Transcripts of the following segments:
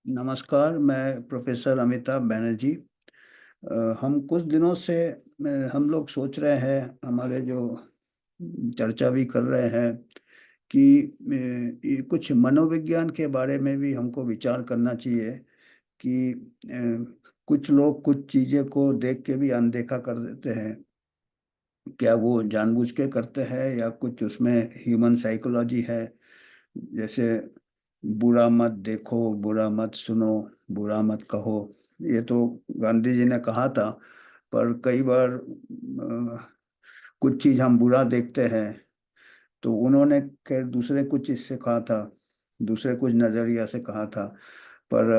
नमस्कार, मैं प्रोफेसर अमिताभ बैनर्जी। हम कुछ दिनों से हम लोग सोच रहे हैं, हमारे जो चर्चा भी कर रहे हैं कि ये कुछ मनोविज्ञान के बारे में भी हमको विचार करना चाहिए कि कुछ लोग कुछ चीज़ें को देख के भी अनदेखा कर देते हैं। क्या वो जानबूझ के करते हैं या कुछ उसमें ह्यूमन साइकोलॉजी है? जैसे बुरा मत देखो, बुरा मत सुनो, बुरा मत कहो। ये तो गांधी जी ने कहा था। पर कई बार कुछ चीज हम बुरा देखते हैं तो उन्होंने खैर दूसरे कुछ इससे कहा था, दूसरे कुछ नजरिया से कहा था। पर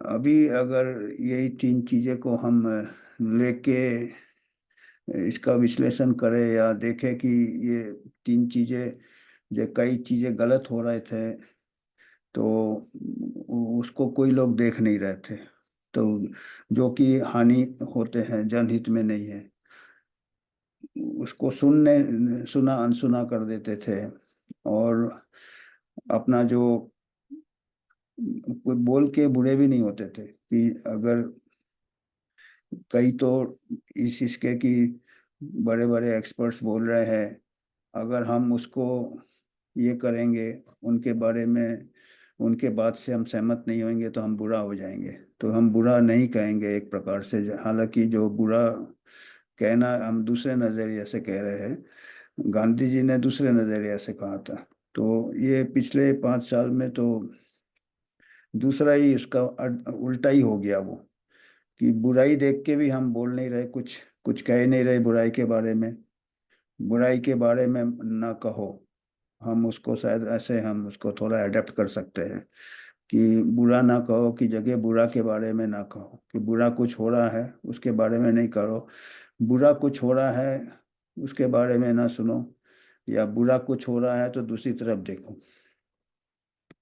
अभी अगर यही तीन चीजें को हम लेके इसका विश्लेषण करें या देखें कि ये तीन चीजें, जो कई चीजें गलत हो रहे थे, तो उसको कोई लोग देख नहीं रहे थे। तो जो कि हानि होते हैं, जनहित में नहीं है, उसको सुना अनसुना कर देते थे। और अपना जो कोई बोल के बुरे भी नहीं होते थे कि अगर कई तो इस इसके कि बड़े बड़े एक्सपर्ट्स बोल रहे हैं, अगर हम उसको ये करेंगे, उनके बारे में उनके बात से हम सहमत नहीं होंगे तो हम बुरा हो जाएंगे। तो हम बुरा नहीं कहेंगे एक प्रकार से, हालांकि जो बुरा कहना हम दूसरे नज़रिए से कह रहे हैं, गांधी जी ने दूसरे नज़रिए से कहा था। तो ये पिछले 5 साल में तो दूसरा ही उसका उल्टा ही हो गया वो, कि बुराई देख के भी हम बोल नहीं रहे, कुछ कुछ कह नहीं रहे बुराई के बारे में। बुराई के बारे में ना कहो, हम उसको शायद ऐसे हम उसको थोड़ा अडेप्ट कर सकते हैं कि बुरा ना कहो की जगह बुरा के बारे में ना कहो, कि बुरा कुछ हो रहा है उसके बारे में नहीं करो, बुरा कुछ हो रहा है उसके बारे में ना सुनो, या बुरा कुछ हो रहा है तो दूसरी तरफ देखो।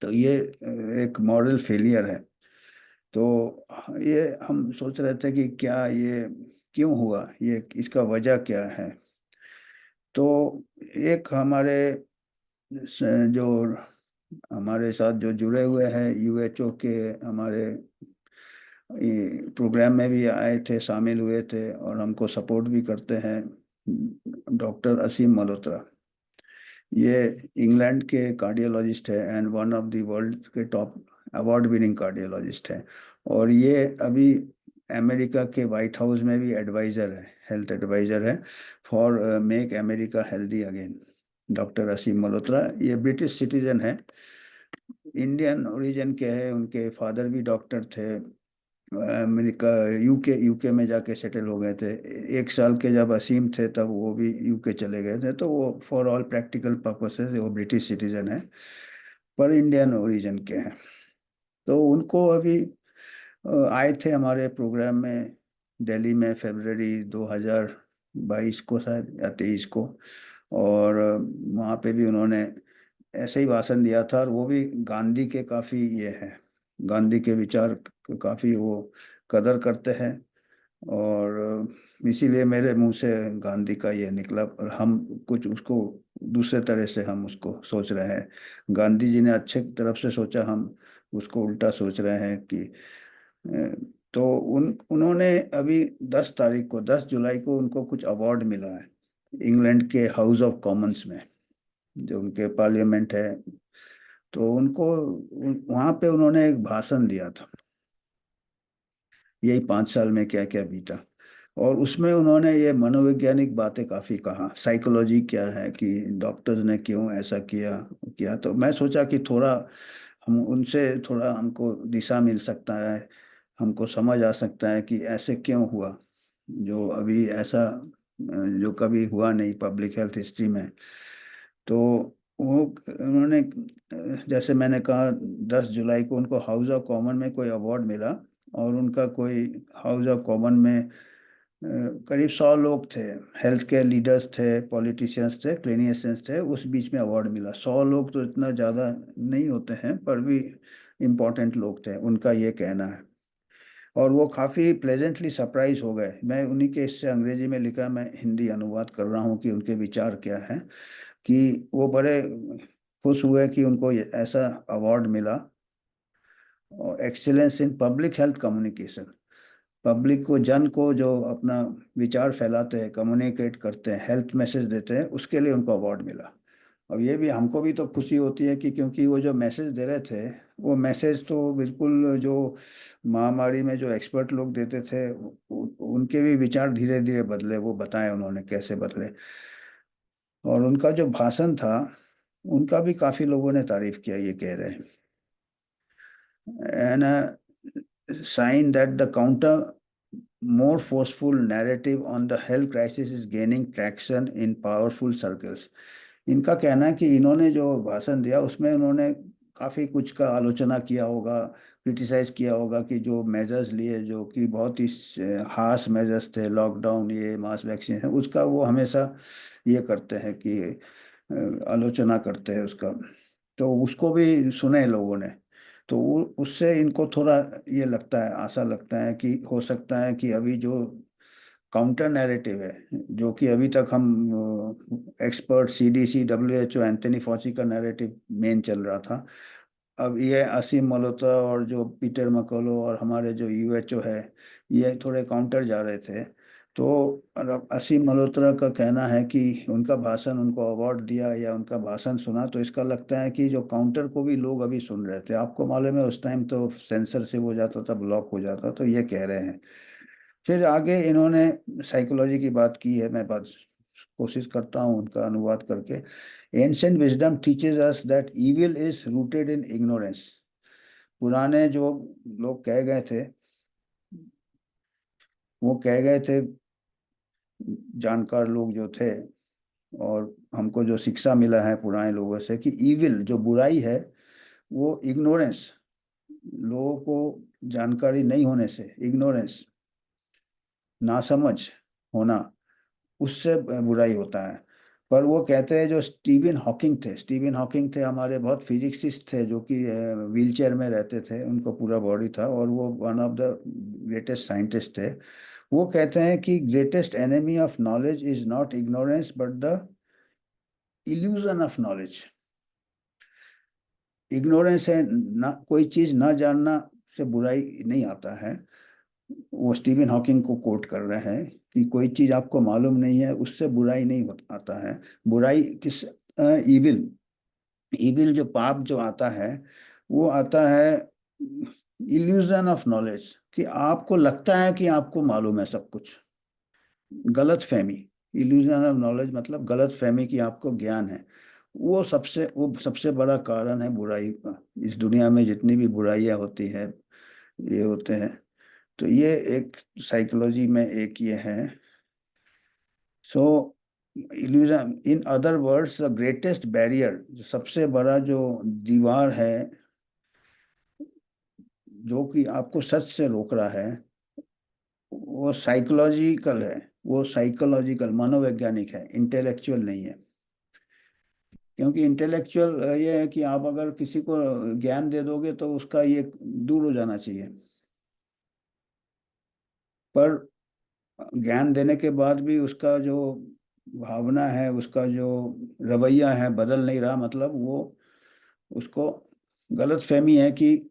तो ये एक मॉरल फेलियर है। तो ये हम सोच रहे थे कि क्या ये क्यों हुआ, ये इसका वजह क्या है। तो एक हमारे जो हमारे साथ जो जुड़े हुए हैं यूएचओ के, हमारे प्रोग्राम में भी आए थे, शामिल हुए थे और हमको सपोर्ट भी करते हैं, डॉक्टर असीम मल्होत्रा। ये इंग्लैंड के कार्डियोलॉजिस्ट है and one of the world के टॉप अवार्ड विनिंग कार्डियोलॉजिस्ट है। और ये अभी अमेरिका के वाइट हाउस में भी एडवाइजर है, हेल्थ एडवाइजर है for Make America Healthy Again. Doctor Aseem Malhotra ये ब्रिटिश सिटीजन है, इंडियन ओरिजिन के हैं। उनके फादर भी डॉक्टर थे, अमेरिका यूके यूके में जाके सेटल हो गए थे। 1 साल के जब असीम थे तब वो भी यूके चले गए थे। तो वो फॉर ऑल प्रैक्टिकल पर्पसेस वो ब्रिटिश सिटीजन है, पर इंडियन ओरिजिन के हैं। तो उनको अभी आए थे हमारे प्रोग्राम में दिल्ली में फरवरी 2022 को शायद या 23 को। और वहाँ पे भी उन्होंने ऐसे ही भाषण दिया था, और वो भी गांधी के काफ़ी ये है, गांधी के विचार काफ़ी वो कदर करते हैं। और इसीलिए मेरे मुंह से गांधी का ये निकला, और हम कुछ उसको दूसरे तरह से हम उसको सोच रहे हैं। गांधी जी ने अच्छे तरफ से सोचा, हम उसको उल्टा सोच रहे हैं कि तो उन्होंने अभी 10 तारीख को, 10 जुलाई को उनको कुछ अवार्ड मिला है इंग्लैंड के हाउस ऑफ कॉमन्स में, जो उनके पार्लियामेंट है। तो उनको वहाँ पे उन्होंने एक भाषण दिया था, यही 5 साल में क्या क्या बीता। और उसमें उन्होंने ये मनोवैज्ञानिक बातें काफ़ी कहा, साइकोलॉजी क्या है कि डॉक्टर्स ने क्यों ऐसा किया किया। तो मैं सोचा कि थोड़ा हम उनसे थोड़ा हमको दिशा मिल सकता है, हमको समझ आ सकता है कि ऐसे क्यों हुआ, जो अभी ऐसा जो कभी हुआ नहीं पब्लिक हेल्थ हिस्ट्री में। तो वो उन्होंने जैसे मैंने कहा, 10 जुलाई को उनको हाउस ऑफ कॉमन में कोई अवार्ड मिला। और उनका कोई हाउस ऑफ कॉमन में करीब 100 लोग थे, हेल्थ केयर लीडर्स थे, पॉलिटिशियंस थे, क्लिनिशियंस थे, उस बीच में अवार्ड मिला। 100 लोग तो इतना ज़्यादा नहीं होते हैं, पर भी इम्पोर्टेंट लोग थे, उनका ये कहना है। और वो काफ़ी प्लेजेंटली सरप्राइज हो गए। मैं उन्हीं के इससे अंग्रेजी में लिखा, मैं हिंदी अनुवाद कर रहा हूँ कि उनके विचार क्या हैं। कि वो बड़े खुश हुए कि उनको ऐसा अवार्ड मिला। और excellence in public health communication, public को, जन को जो अपना विचार फैलाते हैं, कम्युनिकेट करते हैं, हेल्थ मैसेज देते हैं, उसके लिए उनको अवार्ड मिला। अब ये भी हमको भी तो खुशी होती है कि क्योंकि वो जो मैसेज दे रहे थे, वो मैसेज तो बिल्कुल जो महामारी में जो एक्सपर्ट लोग देते थे, उनके भी विचार धीरे धीरे बदले, वो बताए उन्होंने कैसे बदले। और उनका जो भाषण था, उनका भी काफी लोगों ने तारीफ किया, ये कह रहे हैं। And sign that the counter more forceful narrative on the health crisis is gaining traction in powerful circles। इनका कहना है कि इन्होंने जो भाषण दिया उसमें उन्होंने काफी कुछ का आलोचना किया होगा, क्रिटिसाइज किया होगा कि जो मेजर्स लिए, जो कि बहुत ही हार्श मेजर्स थे, लॉकडाउन, ये मास वैक्सीनेशन, उसका वो हमेशा ये करते हैं कि आलोचना करते हैं उसका। तो उसको भी सुने लोगों ने, तो उससे इनको थोड़ा ये लगता है, आशा लगता है कि हो सकता है कि अभी जो काउंटर नैरेटिव है, जो कि अभी तक हम एक्सपर्ट, सीडीसी, डब्ल्यूएचओ, एंथनी फॉची का नैरेटिव मेन चल रहा था, अब ये असीम मल्होत्रा और जो पीटर मकोलो और हमारे जो यूएचओ है, ये थोड़े काउंटर जा रहे थे। तो असीम मल्होत्रा का कहना है कि उनका भाषण, उनको अवार्ड दिया या उनका भाषण सुना तो इसका लगता है कि जो काउंटर को भी लोग अभी सुन रहे थे। आपको मालूम है उस टाइम तो सेंसर से हो जाता था, ब्लॉक हो जाता, तो ये कह रहे हैं। फिर आगे इन्होंने साइकोलॉजी की बात की है, मैं बात कोशिश करता हूँ उनका अनुवाद करके। Ancient wisdom teaches us that evil is rooted in ignorance. पुराने जो लोग कह गए थे, वो कह गए थे, जानकार लोग जो थे, और हमको जो शिक्षा मिला है पुराने लोगों से कि इविल जो बुराई है, वो इग्नोरेंस, लोगों को जानकारी नहीं होने से, इग्नोरेंस, नासमझ होना, उससे बुराई होता है। पर वो कहते हैं, जो स्टीवन हॉकिंग थे, स्टीवन हॉकिंग थे हमारे बहुत फिजिक्सिस्ट थे, जो कि व्हीलचेयर में रहते थे, उनको पूरा बॉडी था, और वो one of the greatest scientist थे। वो कहते हैं कि greatest enemy of knowledge is not ignorance but the illusion of knowledge. Ignorance है ना, कोई चीज ना जानना से बुराई नहीं आता है। वो स्टीवन हॉकिंग को कोट कर रहे हैं कि कोई चीज आपको मालूम नहीं है, उससे बुराई नहीं आता है। बुराई किस, इविल, इविल जो पाप जो आता है, वो आता है इल्यूजन ऑफ नॉलेज, कि आपको लगता है कि आपको मालूम है सब कुछ, गलत फहमी। इल्यूजन ऑफ नॉलेज मतलब गलत फहमी कि आपको ज्ञान है। वो सबसे बड़ा कारण है बुराई का। इस दुनिया में जितनी भी बुराइयां होती है, ये होते हैं। तो ये एक साइकोलॉजी में एक ये है। So illusion, in other words, the greatest barrier, जो सबसे बड़ा जो दीवार है, जो कि आपको सच से रोक रहा है, वो साइकोलॉजिकल है। वो साइकोलॉजिकल, मनोवैज्ञानिक है, इंटेलेक्चुअल नहीं है। क्योंकि इंटेलेक्चुअल ये है कि आप अगर किसी को ज्ञान दे दोगे तो उसका ये दूर हो जाना चाहिए। पर ज्ञान देने के बाद भी उसका जो भावना है, उसका जो रवैया है, बदल नहीं रहा, मतलब वो, उसको गलत फहमी है कि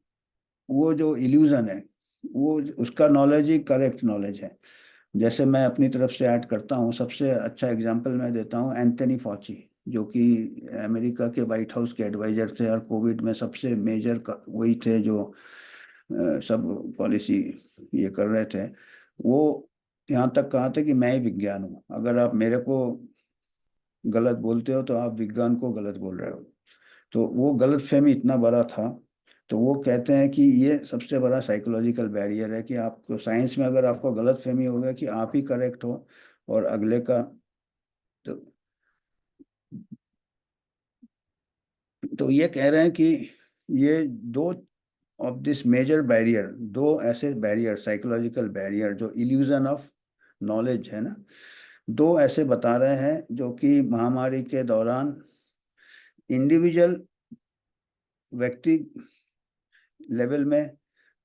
वो जो इल्यूजन है, वो उसका नॉलेज ही करेक्ट नॉलेज है। जैसे मैं अपनी तरफ से ऐड करता हूँ, सबसे अच्छा एग्जांपल मैं देता हूँ, एंथनी फॉची, जो कि अमेरिका के वाइट हाउस के एडवाइजर थे, और कोविड में सबसे मेजर वही थे जो सब पॉलिसी ये कर रहे थे। वो यहाँ तक कहा था कि मैं ही विज्ञान हूँ, अगर आप मेरे को गलत बोलते हो तो आप विज्ञान को गलत बोल रहे हो। तो वो गलत फहमी इतना बड़ा था। तो वो कहते हैं कि ये सबसे बड़ा साइकोलॉजिकल बैरियर है कि आपको साइंस में अगर आपको गलत फहमी हो गया कि आप ही करेक्ट हो और अगले का, तो, तो ये कह रहे हैं कि ये दो ऑफ दिस मेजर बैरियर, दो ऐसे बैरियर, साइकोलॉजिकल बैरियर, जो इल्यूजन ऑफ नॉलेज है ना, दो ऐसे बता रहे हैं जो कि महामारी के दौरान इंडिविजुअल, व्यक्ति लेवल में,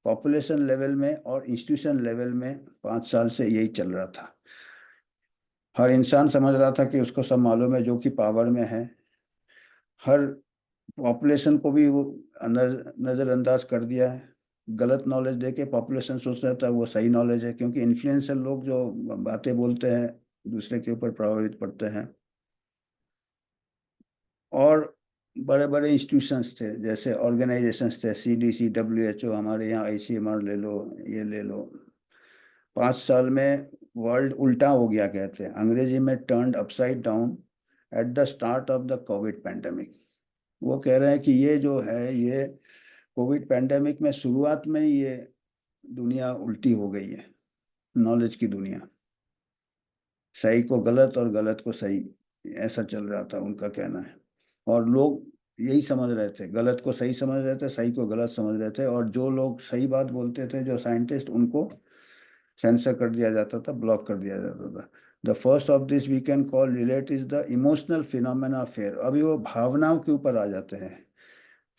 पॉपुलेशन लेवल में और इंस्टीट्यूशन लेवल में 5 साल से यही चल रहा था। हर इंसान समझ रहा था कि उसको सब मालूम है, जो कि पावर में है। हर पॉपुलेशन को भी वो नज़रअंदाज कर दिया है। गलत नॉलेज दे के पॉपुलेशन सोच रहा था वो सही नॉलेज है, क्योंकि इन्फ्लुएंसर लोग जो बातें बोलते हैं दूसरे के ऊपर प्रभावित पड़ते हैं। और बड़े बड़े इंस्टीट्यूशंस थे, जैसे ऑर्गेनाइजेशंस थे, CDC, WHO, हमारे यहाँ ICMR ले लो, ये ले लो। 5 साल में वर्ल्ड उल्टा हो गया, कहते हैं अंग्रेजी में turned upside down at the start of the Covid pandemic. वो कह रहे हैं कि ये जो है, ये कोविड पैंडेमिक में शुरुआत में ही ये दुनिया उल्टी हो गई है, नॉलेज की दुनिया। सही को गलत और गलत को सही, ऐसा चल रहा था उनका कहना है। और लोग यही समझ रहे थे, गलत को सही समझ रहे थे, सही को गलत समझ रहे थे। और जो लोग सही बात बोलते थे, जो साइंटिस्ट, उनको सेंसर कर दिया जाता था, ब्लॉक कर दिया जाता था। The first of this we can call relate is the emotional phenomena of fear. अभी वो भावनाओं के ऊपर आ जाते हैं।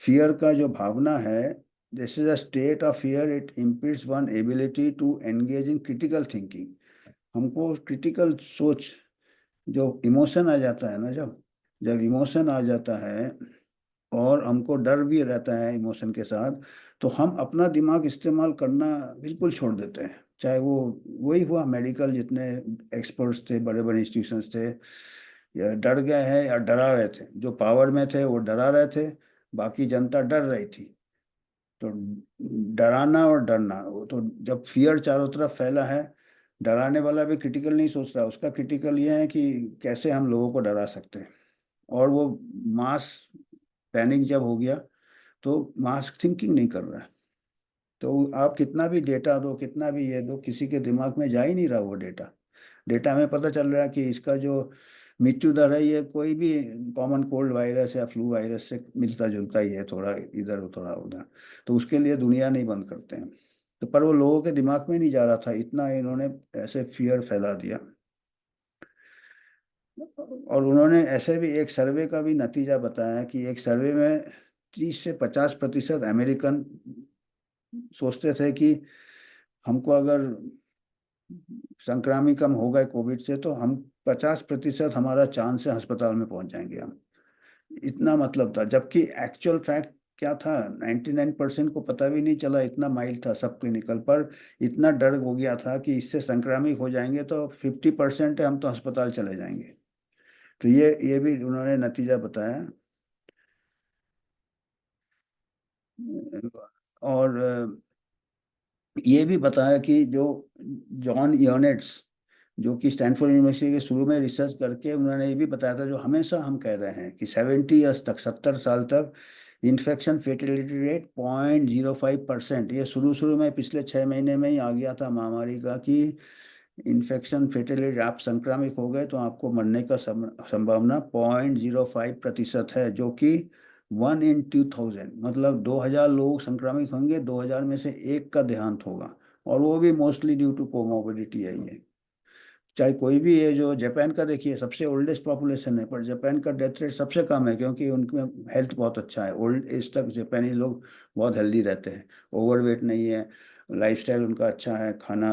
फियर का जो भावना है, this is a state of fear, it impedes one ability to engage in critical thinking. हमको क्रिटिकल सोच, जो इमोशन आ जाता है ना, जब जब इमोशन आ जाता है और हमको डर भी रहता है इमोशन के साथ, तो हम अपना दिमाग इस्तेमाल करना बिल्कुल छोड़ देते हैं। चाहे वो वही हुआ, मेडिकल जितने एक्सपर्ट्स थे, बड़े बड़े इंस्टीट्यूशंस थे, या डर गए हैं या डरा रहे थे। जो पावर में थे वो डरा रहे थे, बाकी जनता डर रही थी। तो डराना और डरना, वो तो जब फियर चारों तरफ फैला है, डराने वाला भी क्रिटिकल नहीं सोच रहा, उसका क्रिटिकल ये है कि कैसे हम लोगों को डरा सकते हैं। और वो मास पैनिक जब हो गया, तो मास थिंकिंग नहीं कर रहा है। तो आप कितना भी डेटा दो, कितना भी ये दो, किसी के दिमाग में जा ही नहीं रहा वो डेटा। डेटा में पता चल रहा है कि इसका जो मृत्यु दर है, ये कोई भी कॉमन कोल्ड वायरस या फ्लू वायरस से मिलता जुलता ही है, थोड़ा इधर थोड़ा उधर। तो उसके लिए दुनिया नहीं बंद करते हैं। तो पर वो लोगों के दिमाग में नहीं जा रहा था, इतना इन्होंने ऐसे फियर फैला दिया। और उन्होंने ऐसे भी एक सर्वे का भी नतीजा बताया कि एक सर्वे में 30 से 50% अमेरिकन सोचते थे कि हमको अगर संक्रामित हम हो गए कोविड से, तो हम 50% हमारा चांस से अस्पताल में पहुंच जाएंगे हम। इतना मतलब था, जबकि एक्चुअल फैक्ट क्या था, 99% को पता भी नहीं चला, इतना माइल्ड था सब क्लिनिकल पर। इतना डर हो गया था कि इससे संक्रामित हो जाएंगे, तो 50% है, हम तो अस्पताल चले जाएंगे। तो ये भी उन्होंने नतीजा बताया। और ये भी बताया कि जो जॉन योनेट्स, जो कि स्टैनफोर्ड यूनिवर्सिटी के शुरू में रिसर्च करके उन्होंने ये भी बताया था, जो हमेशा हम कह रहे हैं कि 70 ईयर्स तक, 70 साल तक इन्फेक्शन फेटिलिटी रेट 0.05%। ये शुरू शुरू में पिछले 6 महीने में ही आ गया था महामारी का, कि इन्फेक्शन फेटिलिटी, आप संक्रामित हो गए तो आपको मरने का संभावना 0.05% है, जो कि 1 in 2000, मतलब 2000 लोग संक्रमित होंगे, 2000 में से एक का देहांत होगा। और वो भी मोस्टली ड्यू टू कोमोबिडिटी है ये। चाहे कोई भी है, जो जापान का देखिए, सबसे ओल्डेस्ट पॉपुलेशन है, पर जापान का डेथ रेट सबसे कम है, क्योंकि उनमें हेल्थ बहुत अच्छा है। ओल्ड एज तक जापानी लोग बहुत हेल्दी रहते हैं, ओवरवेट नहीं है, लाइफस्टाइल उनका अच्छा है, खाना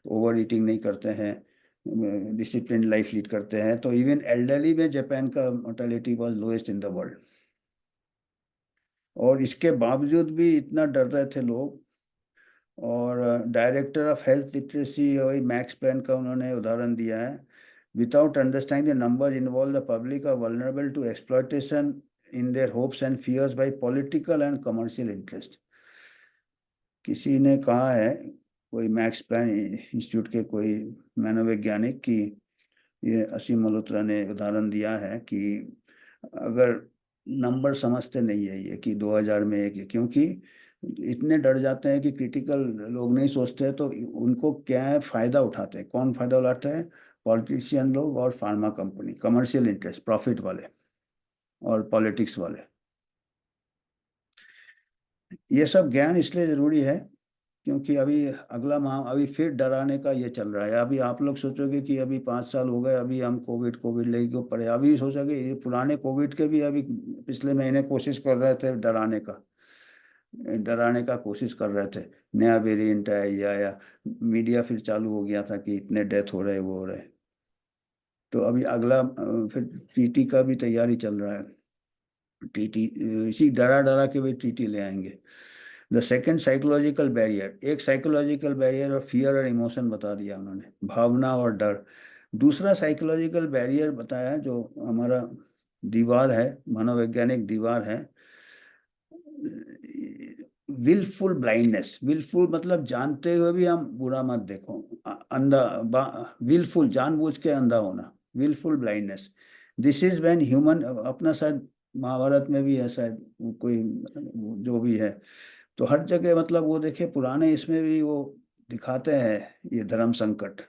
ओवर ईटिंग नहीं करते हैं, डिसिप्लिन लाइफ लीड करते हैं। तो इवन एल्डरली में जापान का mortality was lowest in the world. और इसके बावजूद भी इतना डर रहे थे लोग। और डायरेक्टर ऑफ हेल्थ लिटरेसी, वही मैक्स प्लान का उन्होंने उदाहरण दिया है। Without understanding the numbers involved the public are vulnerable to exploitation in their hopes and fears by political and commercial interest. किसी ने कहा है, कोई मैक्स प्लान इंस्टीट्यूट के कोई मनोवैज्ञानिक, की ये असीम मल्होत्रा ने उदाहरण दिया है कि अगर नंबर समझते नहीं है ये, कि 2000 में एक, क्योंकि इतने डर जाते हैं कि क्रिटिकल लोग नहीं सोचते हैं, तो उनको क्या है, फायदा उठाते हैं। कौन फायदा उठाते हैं? पॉलिटिशियन लोग और pharma company, commercial interest, profit वाले और पॉलिटिक्स वाले। ये सब ज्ञान इसलिए जरूरी है, क्योंकि अभी अगला माह अभी फिर डराने का ये चल रहा है। अभी आप लोग सोचोगे कि अभी 5 साल हो गए, अभी हम कोविड कोविड लेके क्यों पड़े, अभी सोचोगे ये पुराने कोविड के भी अभी पिछले महीने कोशिश कर रहे थे डराने का कोशिश कर रहे थे, नया वेरिएंट है या मीडिया फिर चालू हो गया था कि इतने डेथ हो रहे, वो हो रहे। तो अभी अगला फिर टीटी का भी तैयारी चल रहा है। टीटी, इसी डरा डरा के भी टीटी ले आएंगे। द सेकेंड साइकोलॉजिकल बैरियर, एक साइकोलॉजिकल बैरियर और फियर और इमोशन बता दिया उन्होंने, भावना और डर। दूसरा साइकोलॉजिकल बैरियर बताया जो हमारा दीवार है, मनोवैज्ञानिक दीवार है, विलफुल ब्लाइंडनेस। विलफुल मतलब जानते हुए भी हम बुरा मत देखो, अंधा, विलफुल जानबूझ के अंधा होना, wilful blindness. This is when human, अपना शायद महाभारत में भी है शायद, कोई जो भी है, तो हर जगह मतलब वो देखिए पुराने इसमें भी वो दिखाते हैं ये धर्म संकट।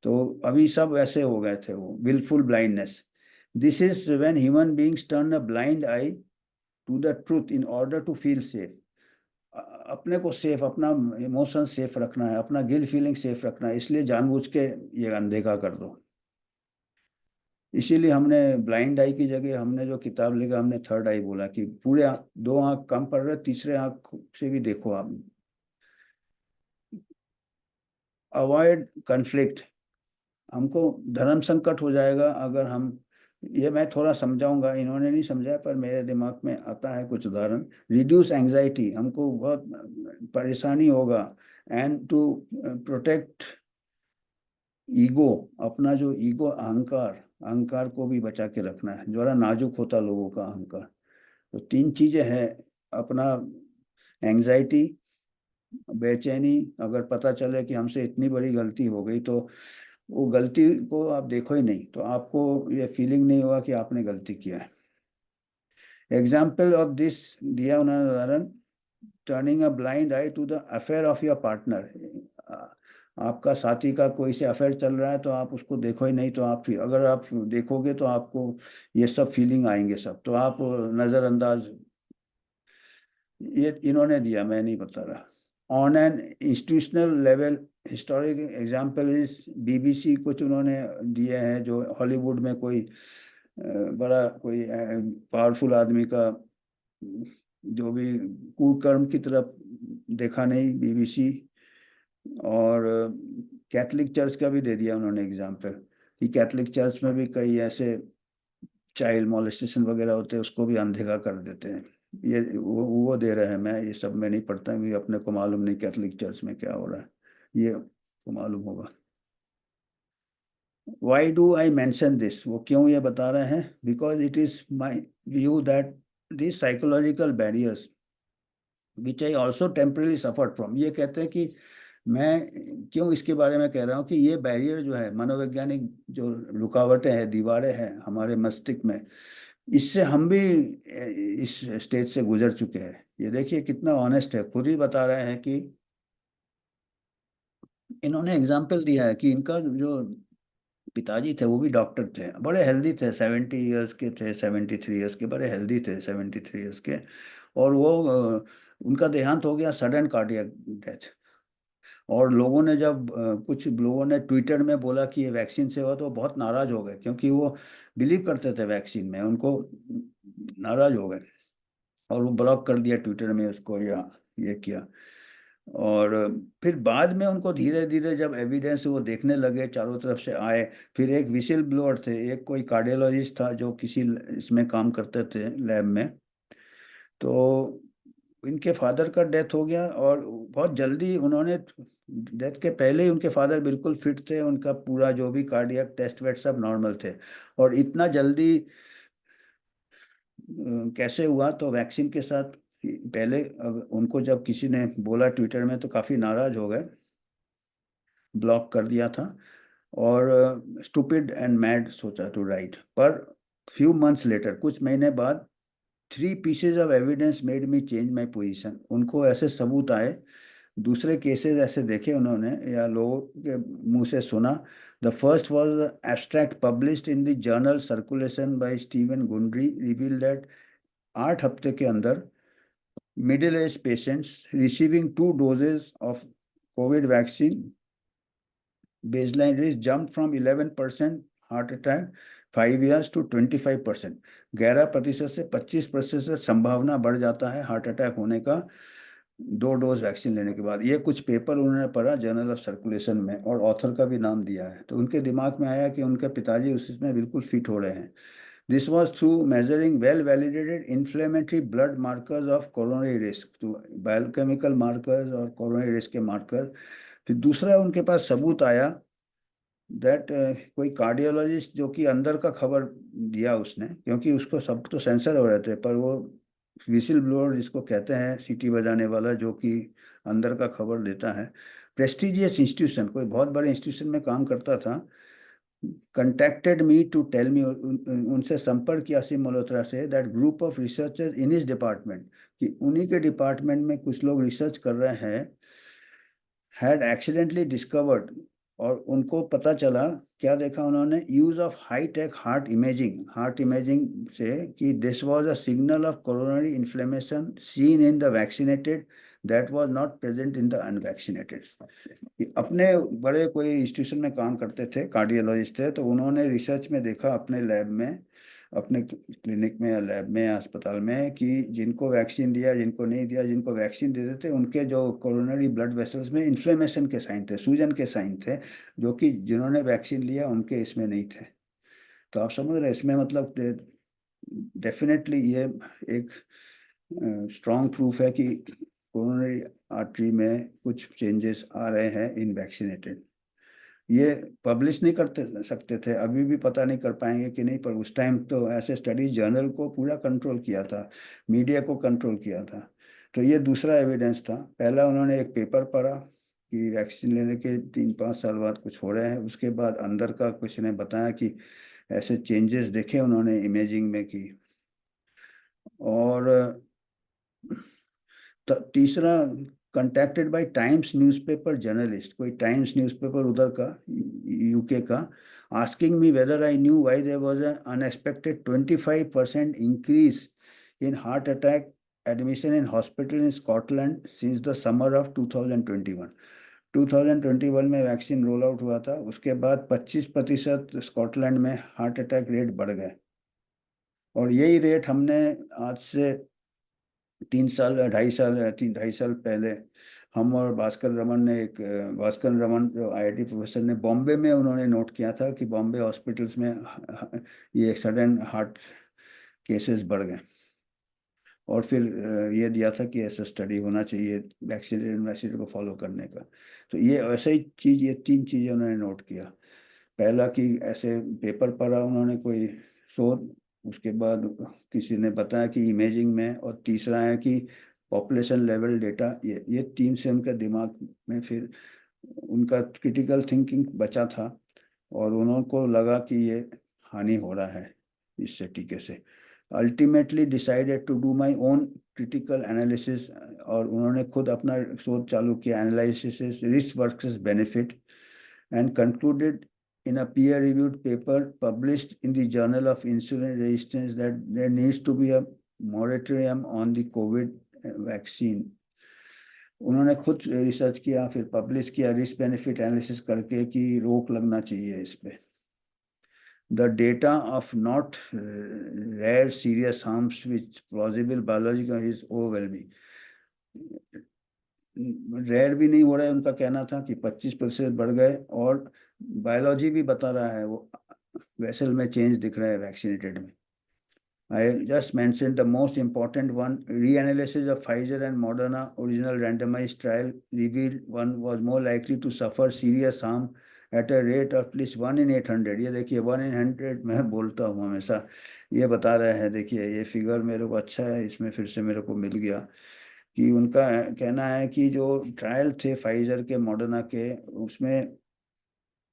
तो अभी सब ऐसे हो गए थे वो, wilful blindness. This is when human beings turn a blind eye to the truth in order to feel safe. अपने को सेफ, अपना इमोशन सेफ रखना है, अपना गिल्ट फीलिंग सेफ रखना है, इसलिए जानबूझ के ये अनदेखा कर दो। इसीलिए हमने ब्लाइंड आई की जगह हमने जो किताब लिखा हमने थर्ड आई बोला, कि पूरे दो आंख कम पड़ रहे, तीसरे आंख से भी देखो आप। अवॉइड कन्फ्लिक्ट, हमको धर्म संकट हो जाएगा अगर हम, ये मैं थोड़ा समझाऊंगा, इन्होंने नहीं समझाया पर मेरे दिमाग में आता है कुछ उदाहरण। रिड्यूस एंजाइटी, हमको बहुत परेशानी होगा। एंड टू प्रोटेक्ट ईगो, अपना जो ईगो अहंकार, अहंकार को भी बचा के रखना है, जरा नाजुक होता लोगों का अहंकार। तो तीन चीजें हैं, अपना एंजाइटी, बेचैनी, अगर पता चले कि हमसे इतनी बड़ी गलती हो गई तो वो गलती को आप देखो ही नहीं, तो आपको ये फीलिंग नहीं होगा कि आपने गलती किया है। एग्जाम्पल ऑफ दिस दिया उन्होंने उदाहरण, turning a blind eye to the affair of your partner. आपका साथी का कोई से अफेयर चल रहा है तो आप उसको देखो ही नहीं, तो आप अगर आप देखोगे तो आपको ये सब फीलिंग आएंगे सब, तो आप नज़रअंदाज। ये इन्होंने दिया, मैं नहीं बता रहा। On an institutional level, historic example is BBC, कुछ उन्होंने दिए हैं जो हॉलीवुड में कोई बड़ा कोई पावरफुल आदमी का जो भी कुकर्म की तरफ देखा नहीं, बीबीसी। और कैथलिक चर्च का भी दे दिया उन्होंने एग्जाम्पल, कि कैथलिक चर्च में भी कई ऐसे चाइल्ड मॉलेस्टेशन वगैरह होते हैं, उसको भी अनदेखा कर देते हैं। ये वो दे रहे हैं, मैं ये सब में नहीं पढ़ता क्योंकि अपने को मालूम नहीं कैथलिक चर्च में क्या हो रहा है, ये को मालूम होगा। Why do I mention this, वो क्यों ये बता रहे हैं, because it is my view that this psychological barriers which I also temporarily suffered from, ये कहते हैं कि मैं क्यों इसके बारे में कह रहा हूँ कि ये बैरियर जो है, मनोवैज्ञानिक जो रुकावटें हैं, दीवारें हैं हमारे मस्तिष्क में, इससे हम भी इस स्टेज से गुजर चुके हैं। ये देखिए कितना ऑनेस्ट है, खुद ही बता रहे हैं कि इन्होंने एग्जाम्पल दिया है कि इनका जो पिताजी थे वो भी डॉक्टर थे, बड़े हेल्दी थे, 70 ईयर्स के थे, 73 ईयर्स के, बड़े हेल्दी थे 73 ईयर्स के। और वो उनका देहांत हो गया, सडन कार्डियक डेथ। और लोगों ने जब कुछ लोगों ने ट्विटर में बोला कि ये वैक्सीन से हुआ, तो वो बहुत नाराज हो गए, क्योंकि वो बिलीव करते थे वैक्सीन में, उनको नाराज हो गए और वो ब्लॉक कर दिया ट्विटर में उसको, या ये किया। और फिर बाद में उनको धीरे धीरे जब एविडेंस वो देखने लगे, चारों तरफ से आए, फिर एक विसिल ब्लोअर थे, एक कोई कार्डियोलॉजिस्ट था जो किसी इसमें काम करते थे लैब में, तो इनके फादर का डेथ हो गया। और बहुत जल्दी उन्होंने, डेथ के पहले ही उनके फादर बिल्कुल फिट थे, उनका पूरा जो भी कार्डियक टेस्ट वेट सब नॉर्मल थे। और इतना जल्दी कैसे हुआ, तो वैक्सीन के साथ। पहले उनको जब किसी ने बोला ट्विटर में तो काफ़ी नाराज हो गए, ब्लॉक कर दिया था। और स्टूपिड एंड मैड सोचा टू राइट, पर फ्यू मंथ्स लेटर, कुछ महीने बाद, three pieces of evidence made me change my position, उनको ऐसे सबूत आए, दूसरे केसेस ऐसे देखे उन्होंने या लोगों के मुंह से सुना। The first was abstract published in the journal Circulation by Steven Gundry reveal that 8 हफ्ते के अंदर middle age patients receiving 2 doses of Covid vaccine baseline risk jumped from 11% heart attack 5 years to 25%। 11% से 25% संभावना बढ़ जाता है हार्ट अटैक होने का 2 डोज वैक्सीन लेने के बाद। ये कुछ पेपर उन्होंने पढ़ा जर्नल ऑफ सर्कुलेशन में, और ऑथर का भी नाम दिया है, तो उनके दिमाग में आया कि उनके पिताजी उसमें बिल्कुल फिट हो रहे हैं। This was through measuring well-validated inflammatory blood markers of coronary risk, तो बायोकेमिकल मार्कर्स और कोरोनरी रिस्क के मार्कर। फिर दूसरा उनके पास सबूत आया दैट कोई कार्डियोलॉजिस्ट जो कि अंदर का खबर दिया उसने, क्योंकि उसको सब तो सेंसर हो रहे थे, पर वो विसिल ब्लोअर जिसको कहते हैं, सीटी बजाने वाला जो कि अंदर का खबर देता है, प्रेस्टिजियस इंस्टीट्यूशन, कोई बहुत बड़े इंस्टीट्यूशन में काम करता था, contacted me to tell me, उनसे संपर्क किया असीम मल्होत्रा से, that group of researchers in his department, कि उन्हीं के डिपार्टमेंट में कुछ लोग रिसर्च कर रहे हैं, हैड एक्सीडेंटली डिस्कवर्ड, और उनको पता चला, क्या देखा उन्होंने, use of high tech heart imaging से, कि this was a signal of coronary inflammation seen in the vaccinated that was not present in the unvaccinated. अपने बड़े कोई इंस्टीट्यूशन में काम करते थे, कार्डियोलॉजिस्ट थे, तो उन्होंने रिसर्च में देखा अपने लैब में, अपने क्लिनिक में या लैब में या अस्पताल में, कि जिनको वैक्सीन दिया, जिनको नहीं दिया, जिनको वैक्सीन दे देते उनके जो कोरोनरी ब्लड वेसल्स में इन्फ्लेमेशन के साइन थे, सूजन के साइन थे, जो कि जिन्होंने वैक्सीन लिया उनके इसमें नहीं थे। तो आप समझ रहे हैं, इसमें मतलब डेफिनेटली ये एक स्ट्रॉन्ग प्रूफ है कि कोरोनरी आर्टरी में कुछ चेंजेस आ रहे हैं इन वैक्सीनेटेड। ये पब्लिश नहीं करते सकते थे, अभी भी पता नहीं कर पाएंगे कि नहीं, पर उस टाइम तो ऐसे स्टडी जर्नल को पूरा कंट्रोल किया था, मीडिया को कंट्रोल किया था। तो ये दूसरा एविडेंस था। पहला उन्होंने एक पेपर पढ़ा कि वैक्सीन लेने के 3-5 साल बाद कुछ हो रहे हैं, उसके बाद अंदर का किसी ने बताया कि ऐसे चेंजेस देखे उन्होंने इमेजिंग में की। और तीसरा, contacted by Times newspaper journalist, कोई टाइम्स न्यूज़पेपर उधर का, यूके का, asking me whether I knew why there was an unexpected 25% increase in heart attack admission in hospital in Scotland since the summer of 2021। 2021 में vaccine roll out हुआ था, उसके बाद 25% Scotland में हार्ट अटैक रेट बढ़ गए। और यही रेट हमने आज से 3 साल, 2.5 साल, 3-2.5 साल पहले, हम और भास्कर रमन ने, एक भास्कर रमन जो आईआईटी प्रोफेसर ने, बॉम्बे में उन्होंने नोट किया था कि बॉम्बे हॉस्पिटल्स में ये सडन हार्ट केसेस बढ़ गए। और फिर ये दिया था कि ऐसा स्टडी होना चाहिए वैक्सीनेटेड को फॉलो करने का। तो ये ऐसा ही चीज़, ये 3 चीज़ें उन्होंने नोट किया। पहला कि ऐसे पेपर पढ़ा उन्होंने कोई शोध, उसके बाद किसी ने बताया कि इमेजिंग में, और तीसरा है कि पॉपुलेशन लेवल डेटा, ये 3 से उनके दिमाग में फिर उनका क्रिटिकल थिंकिंग बचा था, और उनको लगा कि ये हानि हो रहा है इससे, टीके से। Ultimately decided to do my own critical analysis, और उन्होंने खुद अपना शोध चालू किया, analysis risk versus benefit, and concluded in a peer-reviewed paper published in the Journal of Insulin Resistance that there needs to be a moratorium on the COVID vaccine. उन्होंने खुद research किया, फिर पब्लिश किया, रिस्क बेनिफिट एनालिसिस करके, कि रोक लगना चाहिए इस पे। The data of not rare serious harms with plausible biological is overwhelming. Rare भी नहीं हो रहा है, उनका कहना था कि 25% बढ़ गए, और बायोलॉजी भी बता रहा है, वो वेसल में चेंज दिख रहा है वैक्सीनेटेड में। I just mentioned the most important one. Reanalysis of Pfizer and Moderna original randomized trial revealed one was more likely to suffer serious harm at a rate of at least 1 in 800। ये देखिए 1 in 100 मैं बोलता हूँ हमेशा, ये बता रहे हैं। देखिए ये फिगर मेरे को अच्छा है, इसमें फिर से मेरे को मिल गया कि उनका कहना है कि जो ट्रायल थे फाइजर के, मॉडर्ना के, उसमें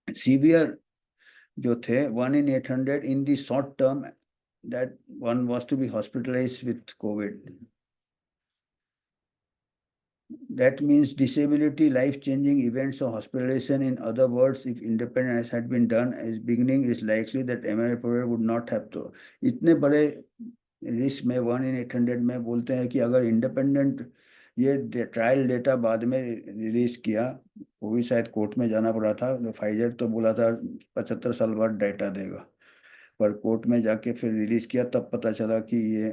सीवियर जो थे 1 in 800 in the short term, that one was to be hospitalized with COVID. That means disability, life-changing events or hospitalization. In other words, if independence had been done as beginning, it's likely that mRNA would not have to। इतने बड़े risk में 1 in 800 में बोलते हैं कि अगर independent ये trial data बाद में रिलीज किया, वो भी शायद कोर्ट में जाना पड़ा था, जो फाइजर तो बोला था 75 साल बाद डेटा देगा, पर कोर्ट में जाके फिर रिलीज किया, तब पता चला कि ये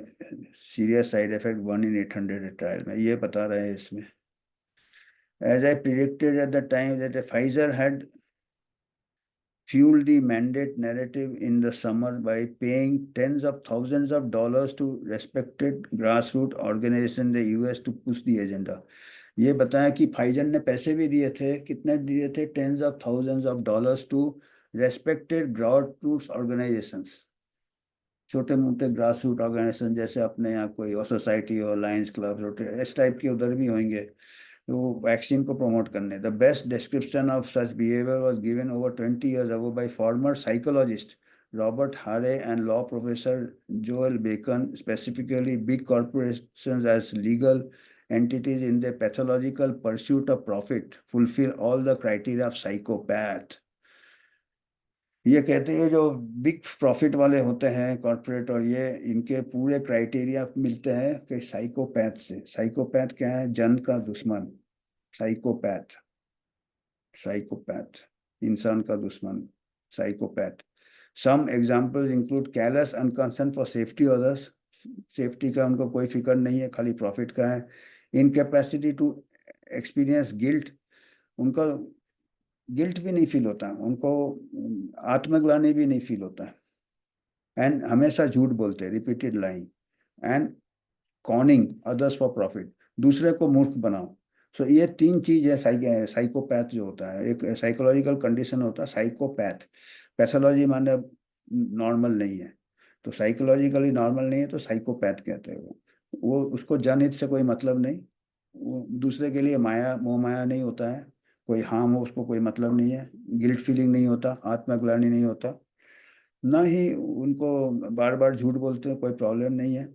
serious side effect 1 in 800 trial में, ये बता रहे हैं इसमें। As I predicted at the time that Pfizer had fueled the mandate narrative in the summer by paying tens of thousands of dollars to respected grassroots organization in the US to push the agenda. ये बताया कि फाइजन ने पैसे भी दिए थे, कितने दिए थे, tens of thousands of dollars to respected grassroots organisations, छोटे मोटे ग्रास रूट ऑर्गेनाइजेशन, जैसे अपने यहाँ कोई सोसाइटी हो, लायंस क्लब, इस टाइप के उधर भी होंगे, तो वैक्सीन को प्रमोट करने। The best description of such behaviour was given over 20 years ago by former psychologist Robert Harre and law professor Joel Bacon, specifically big corporations as legal entities in their pathological pursuit of profit fulfill all the criteria of psychopath। ये कहते हैं जो big profit वाले होते हैं corporate, और ये इनके पूरे क्राइटेरिया मिलते हैं कि साइकोपैथ से। साइकोपैथ क्या है? जन का दुश्मन, साइकोपैथ। साइकोपैथ इंसान का दुश्मन, psychopath. Some examples include callous unconcern for safety others, safety का उनको कोई फिक्र नहीं है, खाली प्रॉफिट का है। इनकैपेसिटी टू एक्सपीरियंस गिल्ट, उनका गिल्ट भी नहीं फील होता, उनको आत्मग्लानि भी नहीं फील होता। एंड हमेशा झूठ बोलते हैं, repeated lying. And conning others for profit, दूसरे को मूर्ख बनाओ। सो ये तीन चीज है साइकोपैथ जो होता है। एक साइकोलॉजिकल कंडीशन होता है साइकोपैथ। पैथोलॉजी माने नॉर्मल नहीं है, तो साइकोलॉजिकली नॉर्मल नहीं है तो साइकोपैथ कहते हैं। वो उसको जनहित से कोई मतलब नहीं, वो दूसरे के लिए माया मोह माया नहीं होता है, कोई हार्म हो उसको कोई मतलब नहीं है, गिल्ट फीलिंग नहीं होता, आत्मग्लानि नहीं होता, ना ही उनको बार बार झूठ बोलते हैं, कोई प्रॉब्लम नहीं है।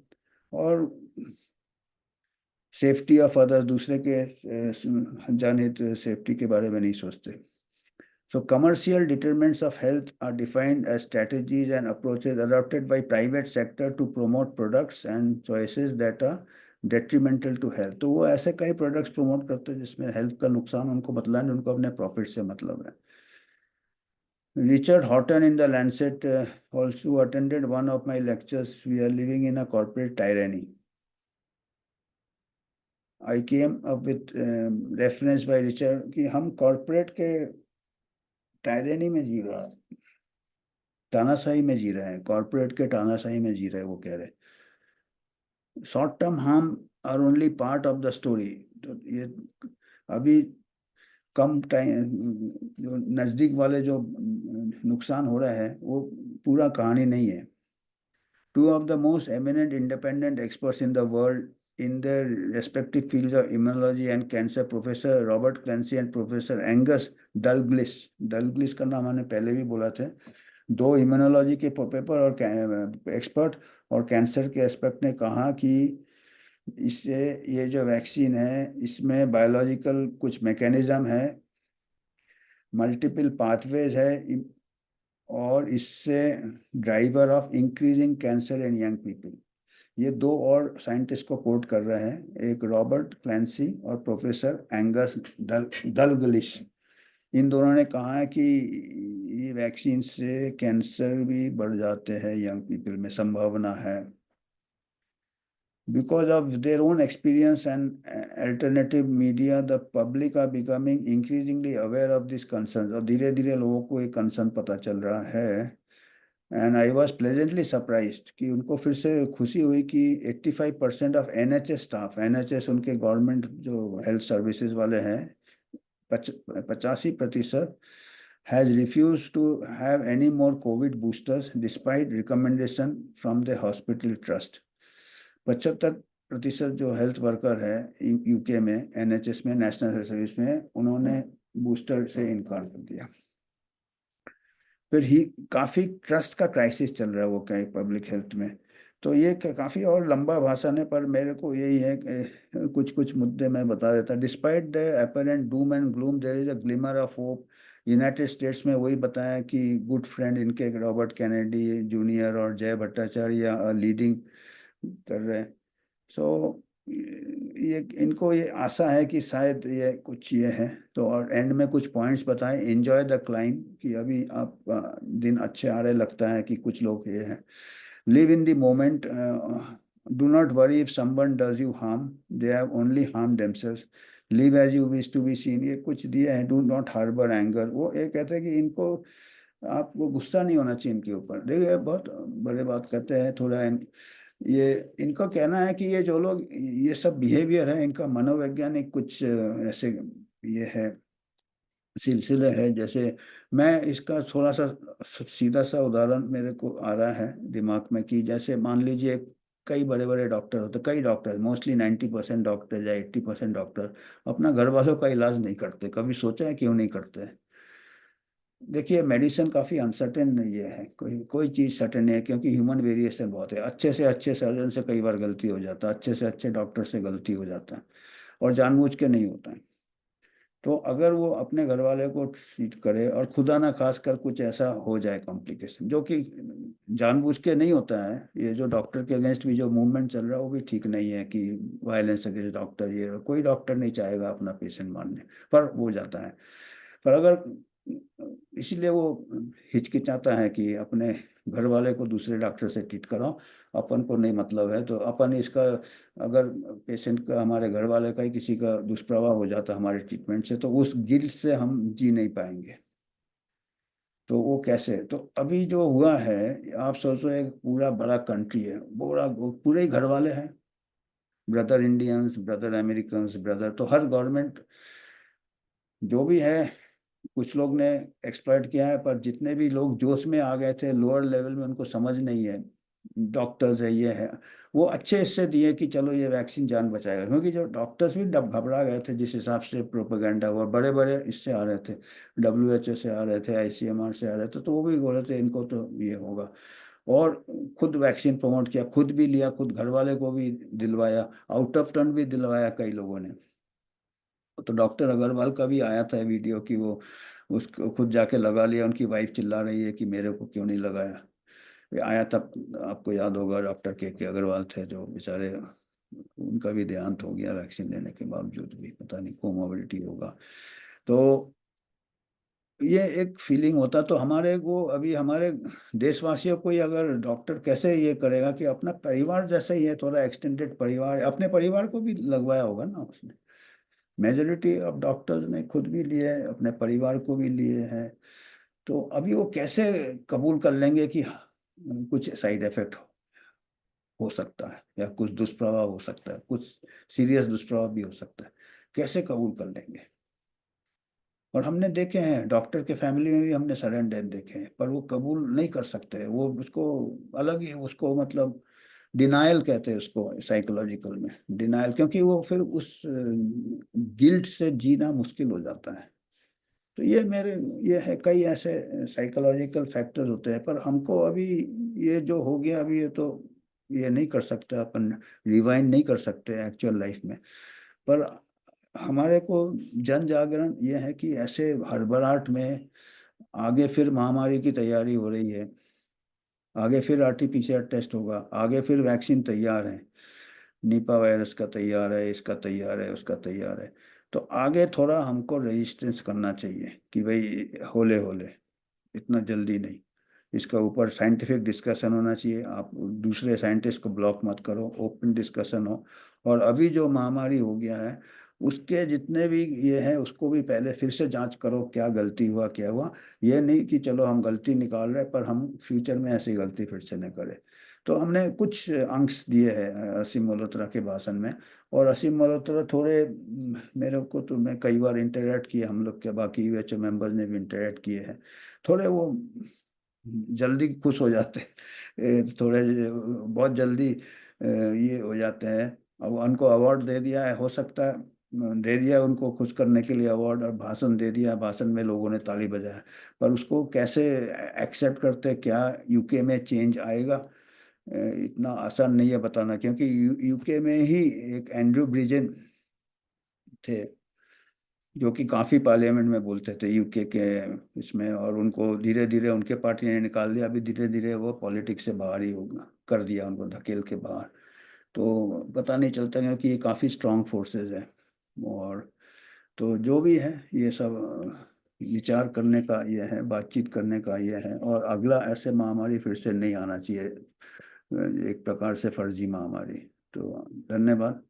और सेफ्टी ऑफ अदर्स, दूसरे के जनहित सेफ्टी के बारे में नहीं सोचते। So commercial determinants of health are defined as strategies and approaches adopted by private sector to promote products and choices that are detrimental to health। तो वो ऐसे कई प्रोडक्ट्स प्रमोट करते हैं जिसमें हेल्थ का नुकसान उनको मतलब नहीं, उनको अपने प्रॉफिट से मतलब है। Richard Horton in the Lancet also attended one of my lectures, We are living in a corporate tyranny। I came up with reference by Richard कि हम कॉर्पोरेट के टायरेनी में जी रहा है, तानाशाही में जी रहे हैं, कॉर्पोरेट के तानाशाही में जी रहे हैं। वो कह रहे short term harm are only part of the story. तो ये अभी कम टाइम जो नज़दीक वाले जो नुकसान हो रहे हैं वो पूरा कहानी नहीं है। Two of the most eminent independent experts in the world in their respective fields of immunology and cancer, Professor Robert Clancy and Professor Angus Dalgleish, डलग्लिश का नाम मैंने पहले भी बोला था, दो इम्यूनोलॉजी के पेपर और एक्सपर्ट और कैंसर के एस्पेक्ट ने कहा कि इससे ये जो वैक्सीन है इसमें बायोलॉजिकल कुछ मैकेनिज्म है, मल्टीपल पाथवेज है, और इससे driver of increasing cancer in young people. ये दो और साइंटिस्ट को कोट कर रहे हैं, एक रॉबर्ट क्लैंसी और प्रोफेसर एंगस डलग्लिश। इन दोनों ने कहा है कि ये वैक्सीन से कैंसर भी बढ़ जाते हैं यंग पीपल में, संभावना है। Because of their own experience and alternative media, the public are becoming increasingly aware of these concerns। और धीरे धीरे लोगों को ये कंसर्न पता चल रहा है। And I was pleasantly surprised कि उनको फिर से खुशी हुई कि 85% ऑफ NHS स्टाफ, NHS उनके गवर्नमेंट जो हेल्थ सर्विसेज वाले हैं, 85% has refused to have any more COVID boosters despite recommendation from the hospital trust। 75% जो हेल्थ वर्कर है UK में, NHS में, नेशनल हेल्थ सर्विस में, उन्होंने बूस्टर से इनकार कर दिया। फिर ही काफ़ी ट्रस्ट का क्राइसिस चल रहा है वो कहीं पब्लिक हेल्थ में। तो ये काफ़ी और लंबा भाषण है, पर मेरे को यही है कि कुछ कुछ मुद्दे मैं बता देता। Despite the apparent doom and gloom there is a glimmer of hope. United States में वही बताया कि गुड फ्रेंड इनके रॉबर्ट कैनेडी जूनियर और जय भट्टाचार्य लीडिंग कर रहे हैं। सो ये इनको ये आशा है कि शायद ये कुछ ये है। तो और एंड में कुछ पॉइंट्स बताएं। एंजॉय द क्लाइंब, कि अभी आप दिन अच्छे आ रहे लगता है कि कुछ लोग ये हैं। Live in the moment, do not worry if someone does you harm, they have only harm themselves. Live as you wish to be seen, ये कुछ दिए हैं। डू नॉट हार्बर एंगर, वो ये कहते हैं कि इनको आपको गुस्सा नहीं होना चाहिए इनके ऊपर। देखिए बहुत बड़े बात करते हैं थोड़ा ये इनका कहना है कि ये जो लोग ये सब बिहेवियर है इनका मनोवैज्ञानिक कुछ ऐसे ये है सिलसिले है। जैसे मैं इसका थोड़ा सा सीधा सा उदाहरण मेरे को आ रहा है दिमाग में कि जैसे मान लीजिए कई बड़े बड़े डॉक्टर होते, कई डॉक्टर मोस्टली 90% डॉक्टर या 80% डॉक्टर अपना घर वालों का इलाज नहीं करते। कभी सोचा है क्यों नहीं करते? देखिए मेडिसिन काफ़ी अनसर्टेन ये है, कोई कोई चीज़ सर्टेन नहीं है क्योंकि ह्यूमन वेरिएशन बहुत है। अच्छे से अच्छे सर्जन से कई बार गलती हो जाता है, अच्छे से अच्छे डॉक्टर से गलती हो जाता है, और जानबूझ के नहीं होता है। तो अगर वो अपने घर वाले को ट्रीट करे और खुदा ना खास कर कुछ ऐसा हो जाए कॉम्प्लिकेशन, जो कि जानबूझ के नहीं होता है, ये जो डॉक्टर के अगेंस्ट भी जो मूवमेंट चल रहा है वो भी ठीक नहीं है कि वायलेंस अगेंस्ट डॉक्टर, ये कोई डॉक्टर नहीं चाहेगा अपना पेशेंट मारने, पर हो जाता है। पर अगर इसीलिए वो हिचकिचाता है कि अपने घर वाले को दूसरे डॉक्टर से ट्रीट कराओ, अपन को नहीं मतलब है। तो अपन इसका अगर पेशेंट का, हमारे घर वाले का ही किसी का दुष्प्रभाव हो जाता है हमारे ट्रीटमेंट से, तो उस गिल्ट से हम जी नहीं पाएंगे। तो वो कैसे, तो अभी जो हुआ है, आप सोचो एक पूरा बड़ा कंट्री है, पूरा पूरे ही घर वाले हैं, brother Indians, brother Americans, brother, तो हर गवर्नमेंट जो भी है, कुछ लोग ने एक्सप्लॉइट किया है, पर जितने भी लोग जोश में आ गए थे लोअर लेवल में, उनको समझ नहीं है, डॉक्टर्स है ये है, वो अच्छे इससे दिए कि चलो ये वैक्सीन जान बचाएगा। क्योंकि जो डॉक्टर्स भी डब घबरा गए थे जिस हिसाब से प्रोपेगेंडा हुआ, बड़े बड़े इससे आ रहे थे, WHO से आ रहे थे, ICMR से आ रहे थे, तो वो भी बोल रहे थे इनको तो ये होगा। और खुद वैक्सीन प्रमोट किया, खुद भी लिया, खुद घर वाले को भी दिलवाया, आउट ऑफ टर्न भी दिलवाया कई लोगों ने। तो डॉक्टर अग्रवाल का भी आया था वीडियो कि वो उसको खुद जाके लगा लिया, उनकी वाइफ चिल्ला रही है कि मेरे को क्यों नहीं लगाया। ये आया था, आपको याद होगा, डॉक्टर के अग्रवाल थे जो बेचारे, उनका भी देहांत हो गया वैक्सीन लेने के बावजूद भी, पता नहीं कोमोबिलिटी होगा। तो ये एक फीलिंग होता, तो हमारे को अभी हमारे देशवासियों को ही अगर डॉक्टर कैसे ये करेगा कि अपना परिवार जैसे ही है, थोड़ा एक्सटेंडेड परिवार, अपने परिवार को भी लगवाया होगा ना उसने। मेजोरिटी ऑफ डॉक्टर्स ने खुद भी लिए हैं, अपने परिवार को भी लिए हैं। तो अभी वो कैसे कबूल कर लेंगे कि कुछ साइड इफेक्ट हो सकता है या कुछ दुष्प्रभाव हो सकता है, कुछ सीरियस दुष्प्रभाव भी हो सकता है, कैसे कबूल कर लेंगे? और हमने देखे हैं डॉक्टर के फैमिली में भी, हमने सडन डेथ देखे हैं, पर वो कबूल नहीं कर सकते, वो उसको अलग ही, उसको मतलब डिनायल कहते हैं उसको साइकोलॉजिकल में, डिनायल, क्योंकि वो फिर उस गिल्ट से जीना मुश्किल हो जाता है। तो ये मेरे, ये है कई ऐसे साइकोलॉजिकल फैक्टर्स होते हैं, पर हमको अभी ये जो हो गया अभी, ये तो ये नहीं कर सकते अपन, रिवाइंड नहीं कर सकते एक्चुअल लाइफ में। पर हमारे को जन जागरण ये है कि ऐसे हड़बड़ाहट में आगे फिर महामारी की तैयारी हो रही है, आगे फिर RT-PCR टेस्ट होगा, आगे फिर वैक्सीन तैयार है, निपा वायरस का तैयार है, इसका तैयार है, उसका तैयार है। तो आगे थोड़ा हमको रेजिस्टेंस करना चाहिए कि भाई होले होले, इतना जल्दी नहीं। इसका ऊपर साइंटिफिक डिस्कशन होना चाहिए, आप दूसरे साइंटिस्ट को ब्लॉक मत करो, ओपन डिस्कशन हो। और अभी जो महामारी हो गया है उसके जितने भी ये है उसको भी पहले फिर से जांच करो, क्या गलती हुआ क्या हुआ। ये नहीं कि चलो हम गलती निकाल रहे हैं पर हम फ्यूचर में ऐसी गलती फिर से न करें। तो हमने कुछ अंश दिए हैं असीम मल्होत्रा के भाषण में। और असीम मल्होत्रा थोड़े मेरे को तो, मैं कई बार इंटरेक्ट किए, हम लोग के बाकी WHO मेंबर्स ने भी इंटरेक्ट किए हैं, थोड़े वो जल्दी खुश हो जाते हैं, थोड़े बहुत जल्दी ये हो जाते हैं। अब उनको अवार्ड दे दिया है, हो सकता है दे दिया उनको खुश करने के लिए अवार्ड, और भाषण दे दिया, भाषण में लोगों ने ताली बजाया, पर उसको कैसे एक्सेप्ट करते, क्या UK में चेंज आएगा, इतना आसान नहीं है बताना। क्योंकि UK में ही एक एंड्रू ब्रिजन थे जो कि काफ़ी पार्लियामेंट में बोलते थे UK के इसमें, और उनको धीरे धीरे उनके पार्टी ने निकाल दिया, अभी धीरे धीरे वो पॉलिटिक्स से बाहर ही होगा, कर दिया उनको धकेल के बाहर। तो पता नहीं चलता क्योंकि ये काफ़ी स्ट्रांग फोर्सेस है। और तो जो भी है ये सब विचार करने का ये है, बातचीत करने का ये है, और अगला ऐसे महामारी फिर से नहीं आना चाहिए, एक प्रकार से फर्जी महामारी। तो धन्यवाद।